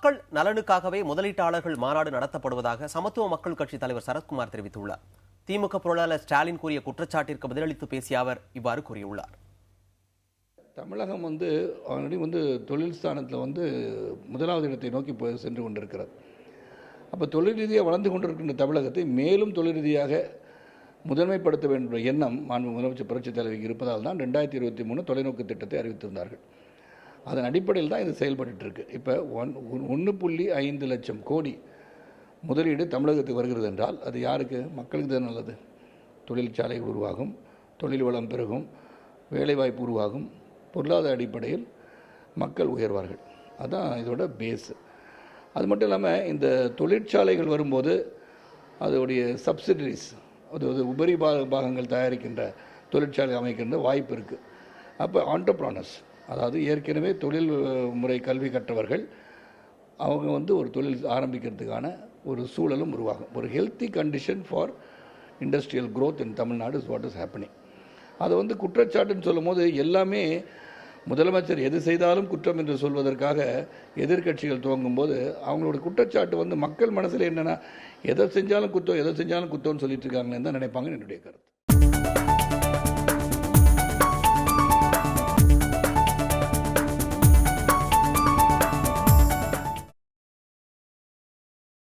மக்கள் நலனுக்காகவே முதலீட்டாளர்கள் மாநாடு நடத்தப்படுவதாக சமத்துவ மக்கள் கட்சி தலைவர் சரத்குமார் தெரிவித்துள்ளார். திமுக பொருளாளர் ஸ்டாலின் கூறிய குற்றச்சாட்டிற்கு பதிலளித்து பேசிய அவர் இவ்வாறு கூறியுள்ளார். தமிழகம் ஆல்ரெடி தொழில் ஸ்தானத்தில் முதலாவது இடத்தை நோக்கி சென்று கொண்டிருக்கிறது. அப்போ தொழில் ரீதியாக வளர்ந்து கொண்டிருக்கின்ற தமிழகத்தை மேலும் தொழில் ரீதியாக முதன்மைப்படுத்த வேண்டிய எண்ணம் மாண்பு முதலமைச்சர் புரட்சித் தலைவிக்கு இருப்பதால் தான் 2023 தொலைநோக்கு திட்டத்தை அறிவித்திருந்தார்கள். அதன் அடிப்படையில் தான் இது செயல்பட்டு இருக்கு. இப்போ 1.5 லட்சம் கோடி முதலீடு தமிழகத்துக்கு வருகிறது என்றால் அது யாருக்கு? மக்களுக்கு தான் நல்லது. தொழிற்சாலைகள் உருவாகும், தொழில் வளம் பெருகும், வேலைவாய்ப்பு உருவாகும், பொருளாதார அடிப்படையில் மக்கள் உயர்வார்கள். அதுதான் இதோட பேஸ். அது மட்டும் இல்லாமல் இந்த தொழிற்சாலைகள் வரும்போது அதோடைய சப்சிடரிஸ், அது உபரி பாகங்கள் தயாரிக்கின்ற தொழிற்சாலை அமைக்கின்ற வாய்ப்பு இருக்குது. அப்போ ஆண்டர்பிரனர்ஸ், அதாவது ஏற்கனவே தொழில் முறை கல்வி கற்றவர்கள் அவங்க ஒரு தொழில் ஆரம்பிக்கிறதுக்கான ஒரு சூழலும் உருவாகும். ஒரு healthy condition for industrial growth in Tamil Nadu is what is happening. அதை குற்றச்சாட்டுன்னு சொல்லும் போது எல்லாமே முதலமைச்சர் எது செய்தாலும் குற்றம் என்று சொல்வதற்காக எதிர்கட்சிகள் துவங்கும் போது அவங்களோட குற்றச்சாட்டு மக்கள் மனசில் என்னென்னா எதை செஞ்சாலும் குத்தம், எதை செஞ்சாலும் குத்தம்னு சொல்லிட்டு இருக்காங்களேன்னு தான் நினைப்பாங்கன்னு என்னுடைய கருத்து.